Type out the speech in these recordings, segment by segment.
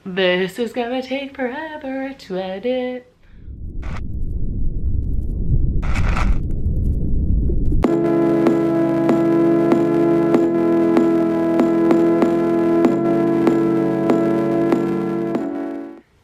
This is gonna take forever to edit.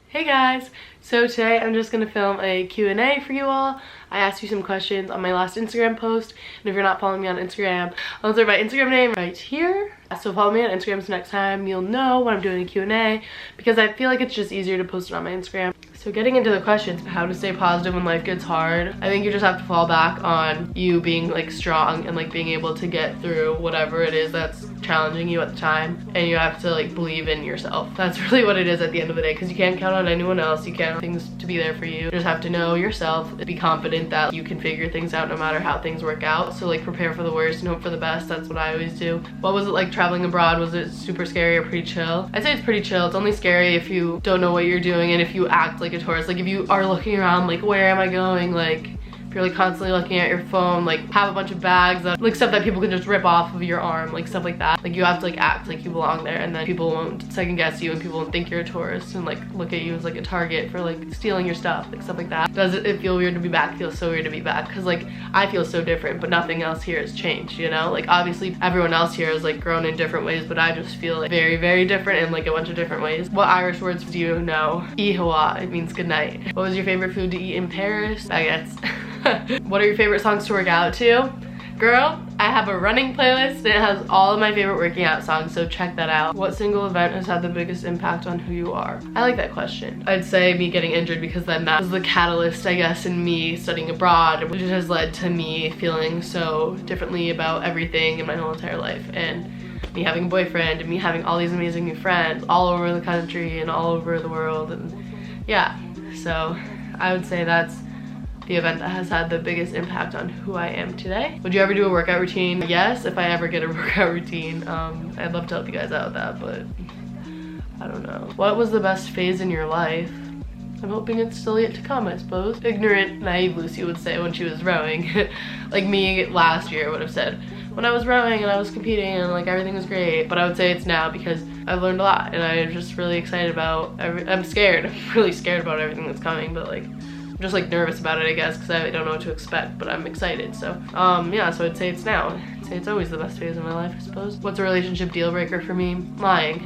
Hey guys, so today I'm just gonna film a Q&A for you all. I asked you some questions on my last Instagram post, and if you're not following me on Instagram, I'll insert my Instagram name right here. So follow me on Instagram so next time you'll know when I'm doing a Q&A, because I feel like it's just easier to post it on my Instagram. So getting into the questions, how to stay positive when life gets hard, I think you just have to fall back on you being like strong and like being able to get through whatever it is that's challenging you at the time, and you have to like believe in yourself. That's really what it is at the end of the day, because you can't count on anyone else. You can't have things to be there for you. You just have to know yourself, be confident that you can figure things out no matter how things work out. So like prepare for the worst and hope for the best. That's what I always do. What was it like traveling abroad? Was it super scary or pretty chill? I'd say it's pretty chill. It's only scary if you don't know what you're doing and if you act like a tourist. Like if you are looking around like, where am I going? Like you're like constantly looking at your phone, like have a bunch of bags that like stuff that people can just rip off of your arm, like stuff like that. Like you have to like act like you belong there, and then people won't second guess you and people won't think you're a tourist and like look at you as like a target for like stealing your stuff, like stuff like that. Does it feel weird to be back? It feels so weird to be back, because like I feel so different, but nothing else here has changed, you know? Like obviously everyone else here has like grown in different ways, but I just feel like very, very different in like a bunch of different ways. What Irish words do you know? Ihawa, it means good night. What was your favorite food to eat in Paris? Baguettes. What are your favorite songs to work out to? Girl, I have a running playlist and it has all of my favorite working out songs, so check that out. What single event has had the biggest impact on who you are? I like that question. I'd say me getting injured, because then that was the catalyst, I guess, in me studying abroad, which has led to me feeling so differently about everything in my whole entire life, and me having a boyfriend and me having all these amazing new friends all over the country and all over the world, and yeah, so I would say that's the event that has had the biggest impact on who I am today. Would you ever do a workout routine? Yes, if I ever get a workout routine. I'd love to help you guys out with that, but I don't know. What was the best phase in your life? I'm hoping it's still yet to come, I suppose. Ignorant, naive Lucy would say when she was rowing. Like me last year would have said, when I was rowing and I was competing and like everything was great, but I would say it's now, because I've learned a lot and I'm just really excited about I'm scared. I'm really scared about everything that's coming, but like I'm just like nervous about it, I guess, because I don't know what to expect, but I'm excited. So yeah, so I'd say it's now. I'd say it's always the best phase of my life, I suppose. What's a relationship deal breaker for me? Lying.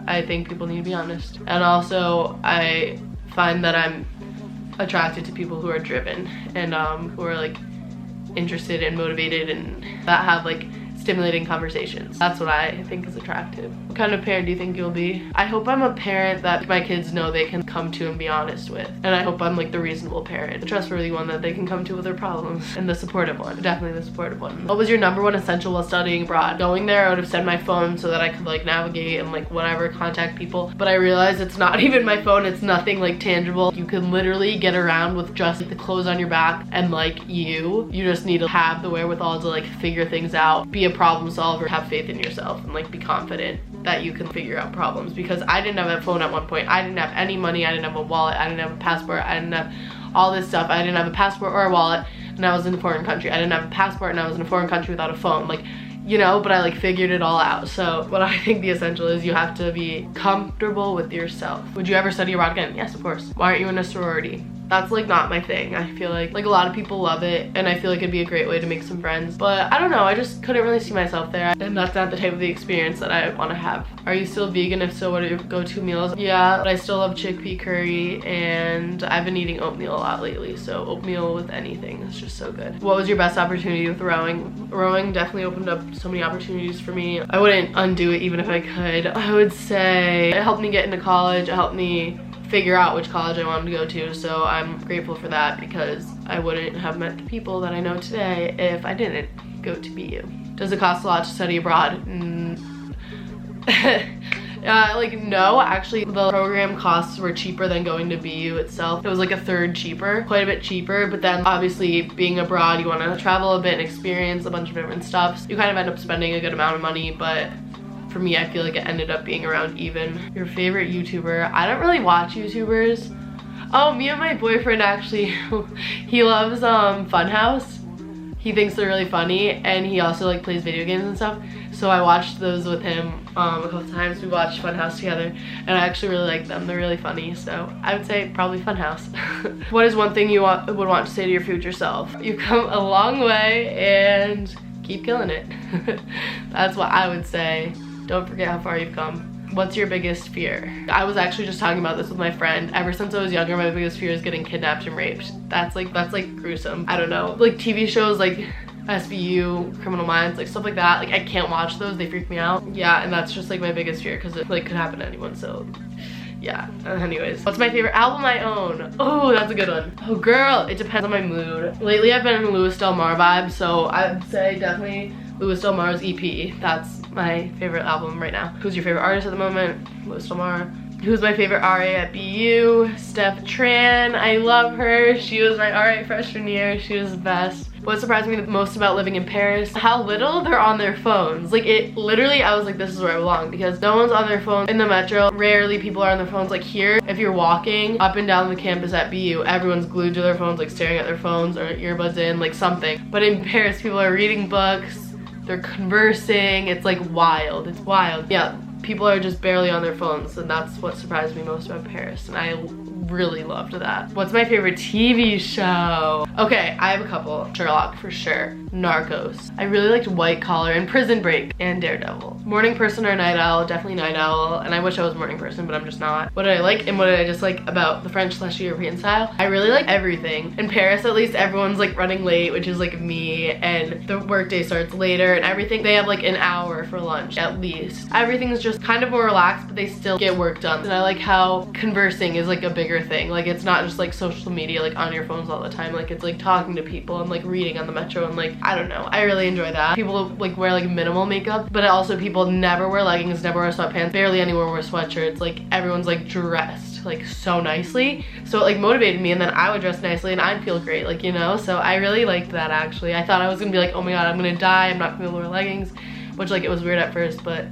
I think people need to be honest. And also I find that I'm attracted to people who are driven and who are like interested and motivated and that have like stimulating conversations. That's what I think is attractive. What kind of parent do you think you'll be? I hope I'm a parent that my kids know they can come to and be honest with. And I hope I'm like the reasonable parent, the trustworthy one that they can come to with their problems, and the supportive one. Definitely the supportive one. What was your #1 essential while studying abroad? Going there, I would have said my phone so that I could like navigate and like whatever, contact people. But I realized it's not even my phone, it's nothing like tangible. You can literally get around with just the clothes on your back and like you just need to have the wherewithal to like figure things out, be a problem solver, have faith in yourself, and like be confident that you can figure out problems. Because I didn't have a phone at one point. I didn't have any money, I didn't have a wallet, I didn't have a passport, I didn't have all this stuff. I didn't have a passport or a wallet and I was in a foreign country. I didn't have a passport and I was in a foreign country without a phone. Like, you know, but I like figured it all out. So what I think the essential is you have to be comfortable with yourself. Would you ever study abroad again? Yes, of course. Why aren't you in a sorority? That's like not my thing. I feel like a lot of people love it and I feel like it'd be a great way to make some friends, but I don't know, I just couldn't really see myself there, and that's not the type of the experience that I want to have. Are you still vegan? If so, what are your go-to meals? Yeah, but I still love chickpea curry and I've been eating oatmeal a lot lately, so oatmeal with anything is just so good. What was your best opportunity with rowing? Rowing definitely opened up so many opportunities for me. I wouldn't undo it even if I could. I would say it helped me get into college, it helped me figure out which college I wanted to go to, so I'm grateful for that, because I wouldn't have met the people that I know today if I didn't go to BU. Does it cost a lot to study abroad? Like no, actually the program costs were cheaper than going to BU itself. It was like a third cheaper, quite a bit cheaper, but then obviously being abroad you want to travel a bit and experience a bunch of different stuff, so you kind of end up spending a good amount of money, but for me, I feel like it ended up being around even. Your favorite YouTuber? I don't really watch YouTubers. Oh, me and my boyfriend actually, he loves Funhouse. he thinks they're really funny, and he also like plays video games and stuff. So I watched those with him a couple times. We watched Funhouse together, and I actually really like them. They're really funny, so I would say probably Funhouse. What is one thing you would want to say to your future self? You've come a long way, and keep killing it. That's what I would say. Don't forget how far you've come. What's your biggest fear? I was actually just talking about this with my friend. Ever since I was younger, my biggest fear is getting kidnapped and raped. That's like gruesome. I don't know. Like TV shows like SVU, Criminal Minds, like stuff like that. Like I can't watch those, they freak me out. Yeah, and that's just like my biggest fear because it like could happen to anyone, so yeah. Anyways, what's my favorite album I own? Oh, that's a good one. Oh girl, it depends on my mood. Lately I've been in a Louis Del Mar vibe, so I'd say definitely Louis Del Mar's EP. That's my favorite album right now. Who's your favorite artist at the moment? Louis Del Mar. Who's my favorite RA at BU? Steph Tran. I love her. She was my RA freshman year. She was the best. What surprised me the most about living in Paris? How little they're on their phones. Like it literally, I was like, this is where I belong, because no one's on their phone in the metro. Rarely people are on their phones. Like here, if you're walking up and down the campus at BU, everyone's glued to their phones, like staring at their phones or earbuds in, like something. But in Paris, people are reading books, they're conversing. It's like wild. It's wild. Yeah, people are just barely on their phones, and that's what surprised me most about Paris, and I really loved that. What's my favorite TV show? Okay, I have a couple. Sherlock for sure. Narcos. I really liked White Collar and Prison Break and Daredevil. Morning person or night owl? Definitely night owl, and I wish I was a morning person, but I'm just not. What did I like and what did I dislike about the French/European style? I really like everything. In Paris, at least, everyone's like running late, which is like me, and the workday starts later and everything. They have like an hour for lunch at least. Everything's just kind of more relaxed, but they still get work done. And I like how conversing is like a bigger thing. Like it's not just like social media like on your phones all the time. Like it's like talking to people and like reading on the metro, and like I don't know, I really enjoy that. People like wear like minimal makeup, but also people never wear leggings, never wear sweatpants, barely anyone wear sweatshirts. Like everyone's like dressed like so nicely, so it like motivated me, and then I would dress nicely and I'd feel great, like, you know. So I really liked that actually. I thought I was gonna be like, oh my god, I'm gonna die, I'm not gonna be able to wear leggings, which like it was weird at first, but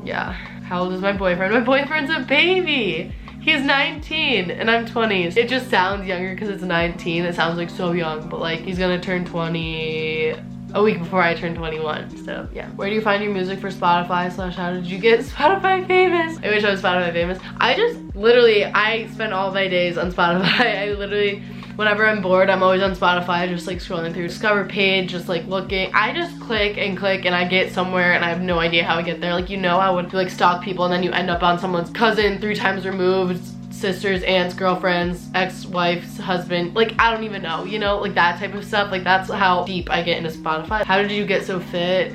yeah. How old is my boyfriend? My boyfriend's a baby. He's 19 and I'm 20. It just sounds younger because it's 19. It sounds like so young, but like he's gonna turn 20 a week before I turn 21. So yeah. Where do you find your music for Spotify / how did you get Spotify famous? I wish I was Spotify famous. I just literally, I spend all my days on Spotify. I literally, whenever I'm bored, I'm always on Spotify, just like scrolling through Discover page, just like looking. I just click and click and I get somewhere and I have no idea how I get there. Like, you know, I would like stalk people and then you end up on someone's cousin 3 times removed, sisters, aunts, girlfriends, ex-wife's husband. Like, I don't even know, you know, like that type of stuff. Like that's how deep I get into Spotify. How did you get so fit?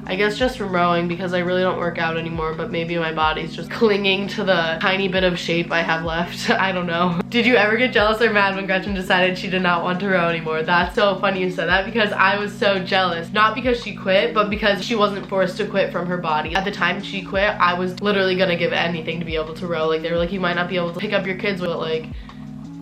I guess just from rowing, because I really don't work out anymore, but maybe my body's just clinging to the tiny bit of shape I have left. I don't know. Did you ever get jealous or mad when Gretchen decided she did not want to row anymore? That's so funny you said that, because I was so jealous. Not because she quit, but because she wasn't forced to quit from her body. At the time she quit, I was literally gonna give anything to be able to row. Like they were like, you might not be able to pick up your kids, but like,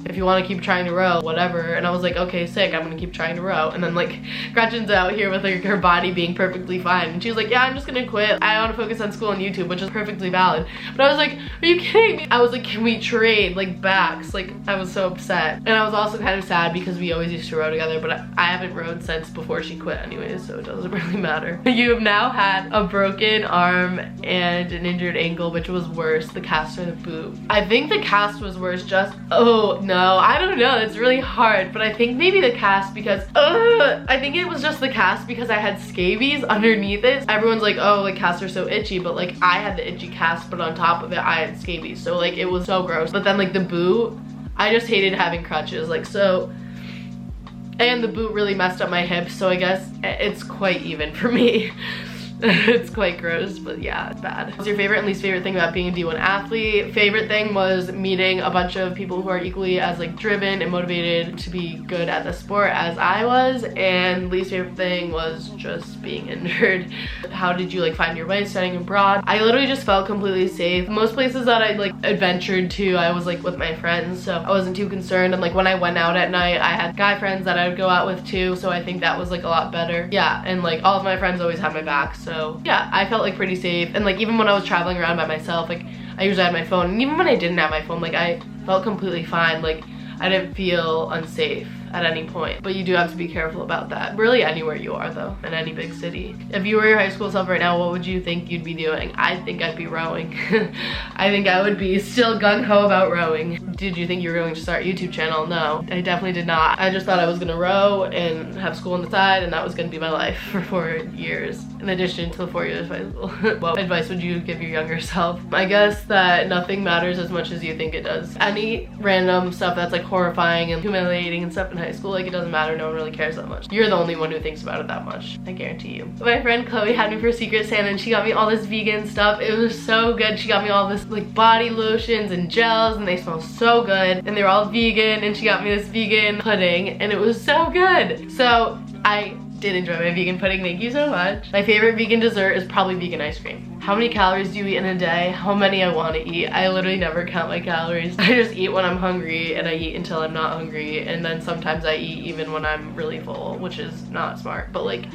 if you want to keep trying to row, whatever. And I was like, okay, sick, I'm gonna keep trying to row. And then like Gretchen's out here with like her body being perfectly fine, and she was like, yeah, I'm just gonna quit. I want to focus on school and YouTube, which is perfectly valid. But I was like, are you kidding me? I was like, can we trade like backs? Like I was so upset. And I was also kind of sad because we always used to row together, but I haven't rowed since before she quit anyways, so it doesn't really matter. You have now had a broken arm and an injured ankle. Which was worse, the cast or the boot? I think the cast was worse. Just, oh no, I don't know, it's really hard, but I think maybe the cast, because I think it was just the cast because I had scabies underneath it. Everyone's like, oh, like casts are so itchy, but like I had the itchy cast, but on top of it I had scabies, so like it was so gross. But then like the boot, I just hated having crutches, like, so, and the boot really messed up my hips, so I guess it's quite even for me. It's quite gross, but yeah, it's bad. What's your favorite and least favorite thing about being a D1 athlete? Favorite thing was meeting a bunch of people who are equally as like driven and motivated to be good at the sport as I was, and least favorite thing was just being injured. How did you like find your way studying abroad? I literally just felt completely safe. Most places that I like adventured to, I was like with my friends, so I wasn't too concerned. And like when I went out at night, I had guy friends that I would go out with too, so I think that was like a lot better. Yeah, and like all of my friends always had my back, so yeah, I felt like pretty safe. And like even when I was traveling around by myself, like I usually had my phone, and even when I didn't have my phone, like I felt completely fine. Like I didn't feel unsafe at any point. But you do have to be careful about that. Really anywhere you are though, in any big city. If you were your high school self right now, what would you think you'd be doing? I think I'd be rowing. I think I would be still gung-ho about rowing. Did you think you were going to start a YouTube channel? No, I definitely did not. I just thought I was gonna row and have school on the side, and that was gonna be my life for 4 years, in addition to the 4 years of high school. What advice would you give your younger self? I guess that nothing matters as much as you think it does. Any random stuff that's like horrifying and humiliating and stuff in high school, like it doesn't matter, no one really cares that much. You're the only one who thinks about it that much, I guarantee you. My friend Chloe had me for Secret Santa and she got me all this vegan stuff. It was so good. She got me all this like body lotions and gels and they smell so good and they were all vegan, and she got me this vegan pudding and it was so good. So I did enjoy my vegan pudding, thank you so much. My favorite vegan dessert is probably vegan ice cream. How many calories do you eat in a day? How many I want to eat? I literally never count my calories. I just eat when I'm hungry and I eat until I'm not hungry, and then sometimes I eat even when I'm really full, which is not smart, but like,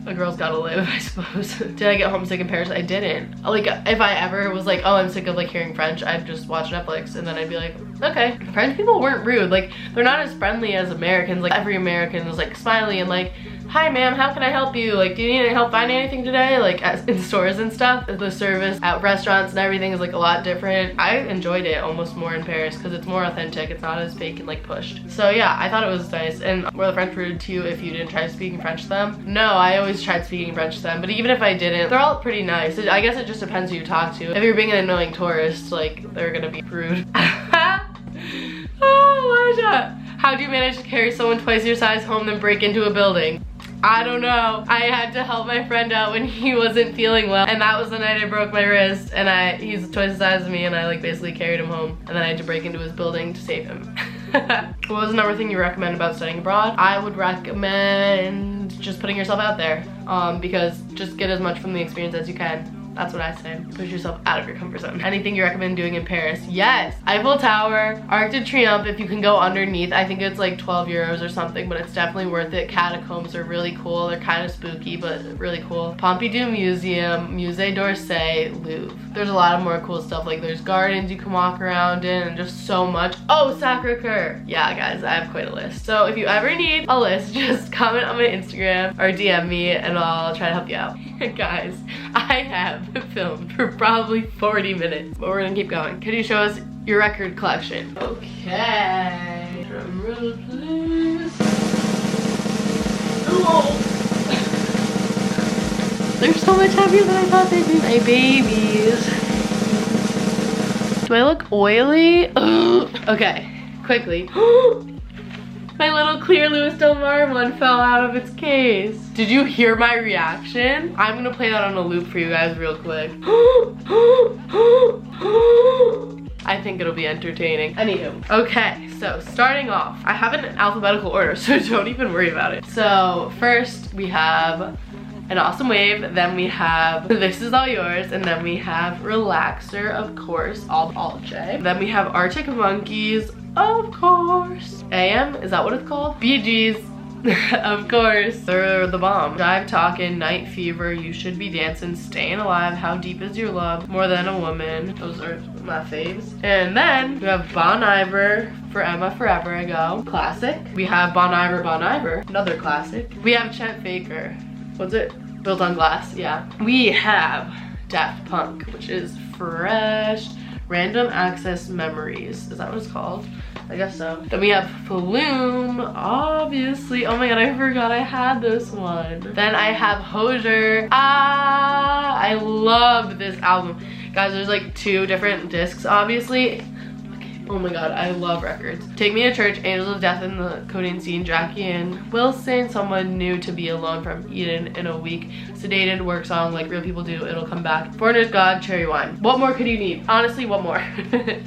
a girl's gotta live, I suppose. Did I get homesick in Paris? I didn't. Like, if I ever was like, oh, I'm sick of like hearing French, I'd just watch Netflix and then I'd be like, okay. French people weren't rude. Like, they're not as friendly as Americans. Like, every American was like smiley and like, hi ma'am, how can I help you? Like, do you need any help finding anything today? Like, in stores and stuff. The service at restaurants and everything is like a lot different. I enjoyed it almost more in Paris because it's more authentic. It's not as fake and like pushed. So yeah, I thought it was nice. And were the French rude to you if you didn't try speaking French to them? No, I always tried speaking French to them, but even if I didn't, they're all pretty nice. I guess it just depends who you talk to. If you're being an annoying tourist, like, they're gonna be rude. Oh, Elijah, how do you manage to carry someone twice your size home then break into a building? I don't know. I had to help my friend out when he wasn't feeling well, and that was the night I broke my wrist, and he's twice the size of me, and I like basically carried him home, and then I had to break into his building to save him. What was another thing you recommend about studying abroad? I would recommend just putting yourself out there, because just get as much from the experience as you can. That's what I say. Push yourself out of your comfort zone. Anything you recommend doing in Paris? Yes! Eiffel Tower, Arc de Triomphe, if you can go underneath. I think it's like 12 euros or something, but it's definitely worth it. Catacombs are really cool. They're kind of spooky, but really cool. Pompidou Museum, Musée d'Orsay, Louvre. There's a lot of more cool stuff. Like, there's gardens you can walk around in and just so much. Oh, Sacré-Cœur. Yeah, guys, I have quite a list. So if you ever need a list, just comment on my Instagram or DM me and I'll try to help you out. Guys, I have filmed for probably 40 minutes, but we're gonna keep going. Could you show us your record collection? Okay. Drum roll, please. Oh. They're so much heavier than I thought they'd be. My babies. Do I look oily? Okay, quickly. My little clear Louis Del Mar one fell out of its case. Did you hear my reaction? I'm gonna play that on a loop for you guys real quick. I think it'll be entertaining. Anywho, okay, so starting off, I have it in alphabetical order, so don't even worry about it. So first we have An Awesome Wave, then we have This Is All Yours, and then we have Relaxer, of course, all J. Then we have Arctic Monkeys, of course. AM, is that what it's called? Bee Gees, of course. They're the bomb. Dive Talkin', Night Fever, You Should Be Dancing, Staying Alive, How Deep Is Your Love, More Than a Woman. Those are my faves. And then we have Bon Iver, For Emma Forever Ago, classic. We have Bon Iver, another classic. We have Chet Faker. What's it? Built on Glass, yeah. We have Daft Punk, which is fresh. Random Access Memories. Is that what it's called? I guess so. Then we have Flume, obviously. Oh my god, I forgot I had this one. Then I have Hozier. I love this album. Guys, there's like 2 different discs, obviously. Oh my god, I love records. Take Me to Church, Angels of Death in the Codeine Scene, Jackie and Wilson, Someone New to Be Alone from Eden in a Week, Sedated, Work Song, Like Real People Do, It'll Come Back, Foreigner's God, Cherry Wine. What more could you need? Honestly, what more?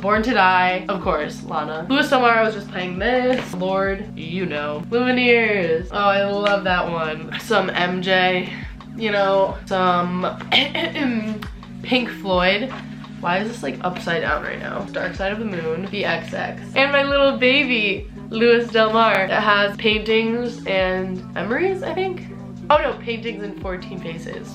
Born to Die, of course, Lana. Louis Del Mar, I was just playing this. Lord, you know. Lumineers. Oh, I love that one. Some MJ, you know, some Pink Floyd. Why is this like upside down right now? Dark Side of the Moon, the XX. And my little baby, Louis Del Mar. It has Paintings and Memories, I think. Oh no, Paintings and 14 Faces.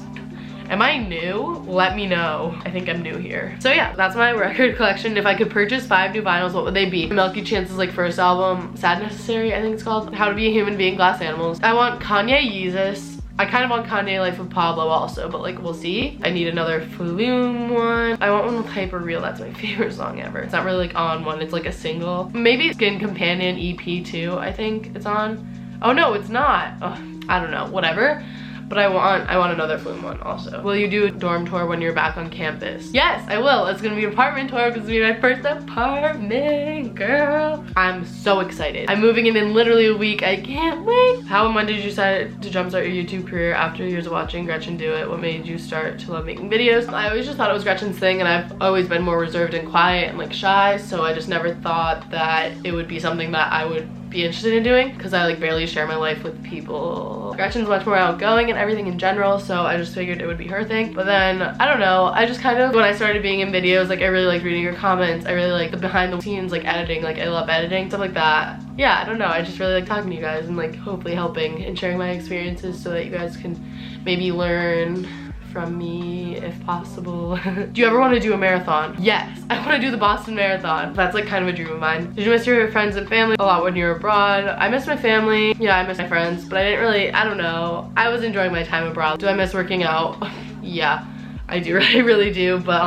Am I new? Let me know. I think I'm new here. So yeah, that's my record collection. If I could purchase 5 new vinyls, what would they be? Milky Chance's like first album, Sad Necessary, I think it's called. How to Be a Human Being, Glass Animals. I want Kanye Yeezus. I kind of want Kanye Life with Pablo also, but like we'll see. I need another Flume one. I want one with Hyper Real. That's my favorite song ever. It's not really like on one, it's like a single. Maybe Skin Companion EP too, I think it's on. Oh no, it's not. Oh, I don't know, whatever. But I want another Flume one also. Will you do a dorm tour when you're back on campus? Yes, I will. It's gonna be an apartment tour because it's gonna be my first apartment, girl. I'm so excited. I'm moving in literally a week. I can't wait. How and when did you decide to jumpstart your YouTube career after years of watching Gretchen do it? What made you start to love making videos? I always just thought it was Gretchen's thing, and I've always been more reserved and quiet and like shy, so I just never thought that it would be something that I would be interested in doing because I like barely share my life with people. Gretchen's much more outgoing and everything in general, so I just figured it would be her thing. But then I don't know, I just kind of, when I started being in videos, like I really liked reading your comments. I really like the behind the scenes like editing, like I love editing, stuff like that. Yeah, I don't know, I just really like talking to you guys and like hopefully helping and sharing my experiences so that you guys can maybe learn from me if possible. Do you ever want to do a marathon? Yes, I want to do the Boston Marathon. That's like kind of a dream of mine. Did you miss your friends and family a lot when you were abroad? I miss my family. Yeah, I miss my friends, but I didn't really, I don't know. I was enjoying my time abroad. Do I miss working out? Yeah, I do, I really do, but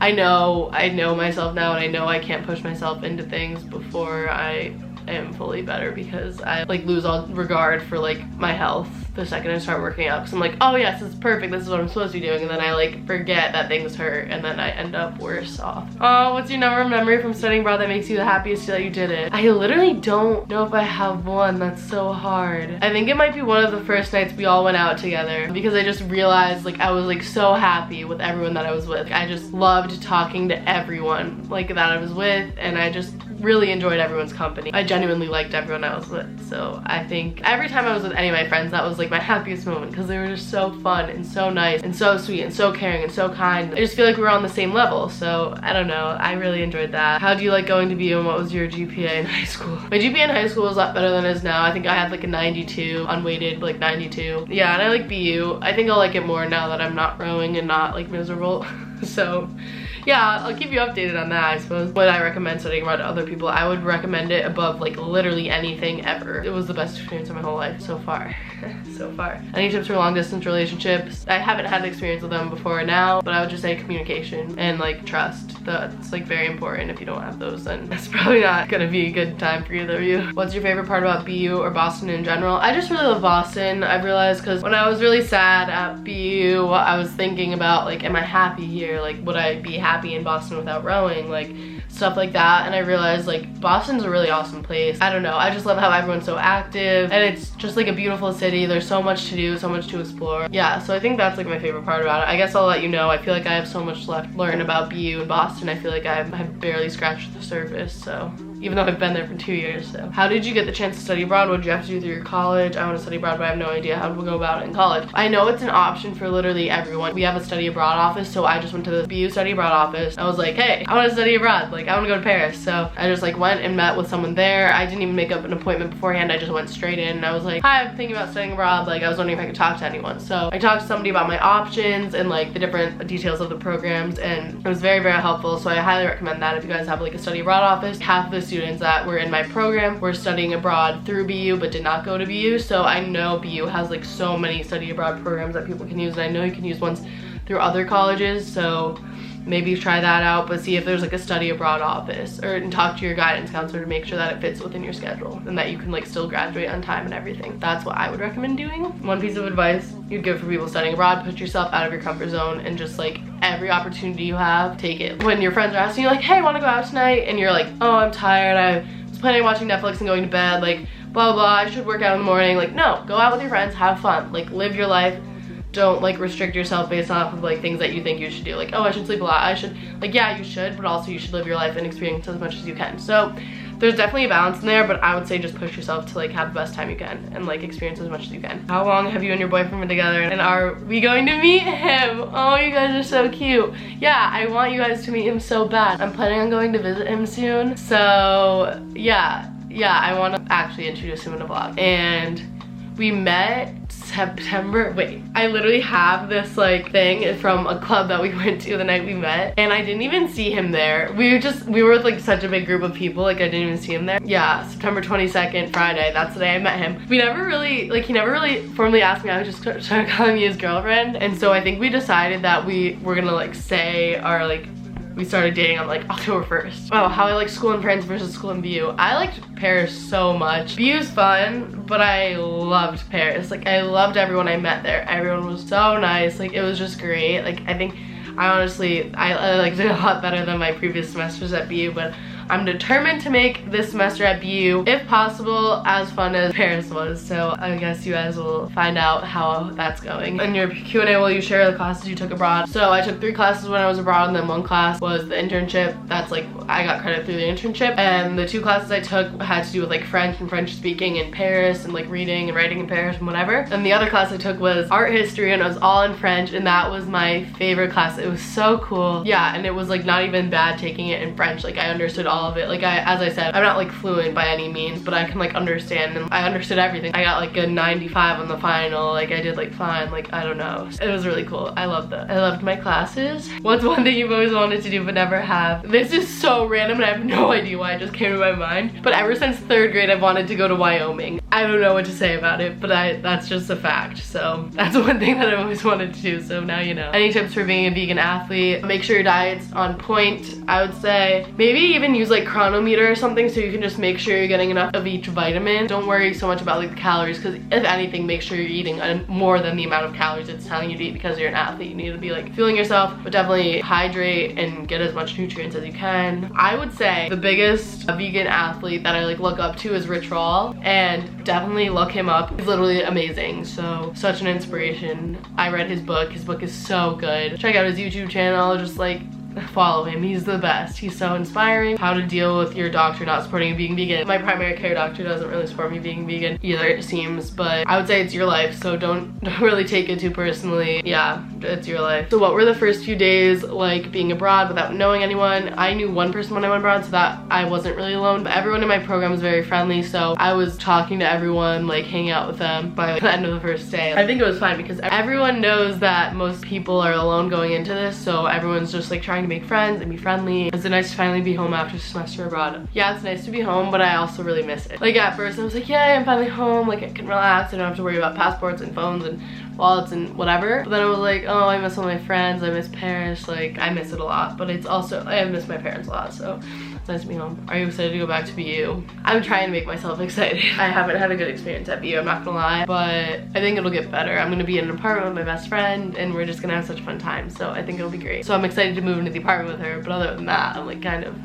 I know myself now, and I know I can't push myself into things before I am fully better, because I like lose all regard for like my health the second I start working out, because I'm like, oh yes, this is perfect, this is what I'm supposed to be doing, and then I like forget that things hurt, and then I end up worse off. Oh, what's your number one memory from studying abroad that makes you the happiest that you did it? I literally don't know if I have one. That's so hard. I think it might be one of the first nights we all went out together, because I just realized like I was like so happy with everyone that I was with. I just loved talking to everyone like that I was with, and I just really enjoyed everyone's company. I genuinely liked everyone I was with, so I think every time I was with any of my friends, that was like my happiest moment, because they were just so fun and so nice and so sweet and so caring and so kind. I just feel like we were on the same level, so I don't know, I really enjoyed that. How do you like going to BU, and what was your GPA in high school? My GPA in high school was a lot better than it is now. I think I had like a 92, unweighted like 92. Yeah, and I like BU. I think I'll like it more now that I'm not rowing and not like miserable. So yeah, I'll keep you updated on that, I suppose. Would I recommend studying abroad to other people? I would recommend it above like literally anything ever. It was the best experience of my whole life so far. So far. Any tips for long distance relationships? I haven't had experience with them before now, but I would just say communication and like trust. That's like very important. If you don't have those, then it's probably not gonna be a good time for either of you. What's your favorite part about BU or Boston in general? I just really love Boston. I've realized, because when I was really sad at BU, I was thinking about like, am I happy here? Like, would I be happy in Boston without rowing? Like, stuff like that. And I realized like Boston's a really awesome place. I don't know, I just love how everyone's so active, and it's just like a beautiful city. There's so much to do, so much to explore. Yeah, so I think that's like my favorite part about it. I guess I'll let you know, I feel like I have so much left to learn about BU and Boston. I feel like I've barely scratched the surface, so even though I've been there for 2 years. So how did you get the chance to study abroad? What did you have to do through your college? I want to study abroad, but I have no idea how to go about it in college. I know it's an option for literally everyone. We have a study abroad office, so I just went to the BU study abroad office. I was like, hey, I want to study abroad, like I want to go to Paris. So I just like went and met with someone there. I didn't even make up an appointment beforehand. I just went straight in, and I was like, hi, I'm thinking about studying abroad. Like I was wondering if I could talk to anyone. So I talked to somebody about my options and like the different details of the programs, and it was very, very helpful. So I highly recommend that if you guys have like a study abroad office. Half of the students that were in my program were studying abroad through BU but did not go to BU, so I know BU has like so many study abroad programs that people can use, and I know you can use ones through other colleges, so maybe try that out, but see if there's like a study abroad office, or and talk to your guidance counselor to make sure that it fits within your schedule and that you can like still graduate on time and everything. That's what I would recommend doing. One piece of advice you'd give for people studying abroad: put yourself out of your comfort zone, and just like every opportunity you have, take it. When your friends are asking you like, hey, want to go out tonight? And you're like, oh, I'm tired, I was planning on watching Netflix and going to bed, like blah blah, I should work out in the morning. Like, no, go out with your friends, have fun, like live your life. Don't like restrict yourself based off of like things that you think you should do. Like, oh, I should sleep a lot, I should, like, yeah, you should, but also you should live your life and experience as much as you can. So there's definitely a balance in there, but I would say just push yourself to like have the best time you can and like experience as much as you can. How long have you and your boyfriend been together, and are we going to meet him? Oh, you guys are so cute. Yeah, I want you guys to meet him so bad. I'm planning on going to visit him soon, so yeah, I want to actually introduce him in a vlog. And we met September, wait, I literally have this like thing from a club that we went to the night we met, and I didn't even see him there. We were with like such a big group of people, like I didn't even see him there. Yeah, September 22nd, Friday, that's the day I met him. We never really, like he never really formally asked me, I was just trying to call me his girlfriend, and so I think we decided that we were gonna like say our like, we started dating on like October 1st. Oh, how I like school and friends versus school and BU. I liked Paris so much. BU's fun, but I loved Paris. Like I loved everyone I met there. Everyone was so nice. Like it was just great. Like I think I honestly, I like did a lot better than my previous semesters at BU, but I'm determined to make this semester at BU, if possible, as fun as Paris was. So I guess you guys will find out how that's going. In your Q&A, will you share the classes you took abroad? So I took 3 classes when I was abroad, and then 1 class was the internship. That's like, I got credit through the internship. And the 2 classes I took had to do with like French and French speaking in Paris, and like reading and writing in Paris and whatever. And the other class I took was art history, and it was all in French, and that was my favorite class. It was so cool. Yeah, and it was like not even bad taking it in French. Like I understood all of it. Like as I said, I'm not like fluent by any means, but I can like understand, and I understood everything. I got like a 95 on the final. Like I did like fine, like I don't know. It was really cool. I loved that. I loved my classes. What's one thing you've always wanted to do but never have? This is so random, and I have no idea why it just came to my mind. But ever since 3rd grade, I've wanted to go to Wyoming. I don't know what to say about it, but that's just a fact. So that's one thing that I've always wanted to do, so now you know. Any tips for being a vegan athlete? Make sure your diet's on point, I would say. Maybe even use like chronometer or something, so you can just make sure you're getting enough of each vitamin. Don't worry so much about like the calories, because if anything, make sure you're eating more than the amount of calories it's telling you to eat, because you're an athlete. You need to be like fueling yourself, but definitely hydrate and get as much nutrients as you can. I would say the biggest vegan athlete that I like look up to is Rich Roll, and definitely look him up. He's literally amazing. So such an inspiration. I read his book. His book is so good. Check out his YouTube channel. Just like follow him. He's the best. He's so inspiring. How to deal with your doctor not supporting you being vegan. My primary care doctor doesn't really support me being vegan either, it seems, but I would say it's your life, so don't really take it too personally. Yeah, it's your life. So what were the first few days like being abroad without knowing anyone? I knew one person when I went abroad, so that I wasn't really alone, but everyone in my program was very friendly, so I was talking to everyone, like hanging out with them by the end of the first day. I think it was fine because everyone knows that most people are alone going into this, so everyone's just like trying to make friends and be friendly. Is it nice to finally be home after a semester abroad? Yeah, it's nice to be home, but I also really miss it. Like at first I was like, yay, I'm finally home, like I can relax, I don't have to worry about passports and phones and wallets and whatever. But then I was like, oh, I miss all my friends, I miss Paris, like I miss it a lot, but it's also, I miss my parents a lot, so it's nice to be home. Are you excited to go back to BU? I'm trying to make myself excited. I haven't had a good experience at BU, I'm not gonna lie, but I think it'll get better. I'm gonna be in an apartment with my best friend, and we're just gonna have such a fun time, so I think it'll be great. So I'm excited to move into the apartment with her, but other than that, I'm like kind of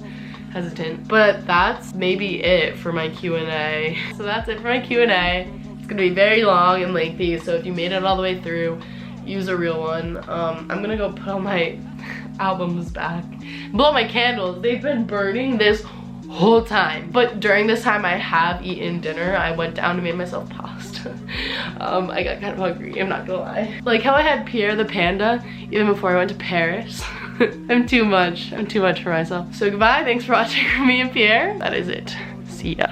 hesitant. But that's maybe it for my Q&A. So that's it for my Q&A. It's gonna be very long and lengthy, so if you made it all the way through, use a real one. I'm gonna go put all my albums back. Blow my candles. They've been burning this whole time. But during this time I have eaten dinner. I went down and made myself pasta. I got kind of hungry, I'm not gonna lie. Like how I had Pierre the panda even before I went to Paris. I'm too much for myself. So goodbye, thanks for watching me and Pierre. That is it. See ya.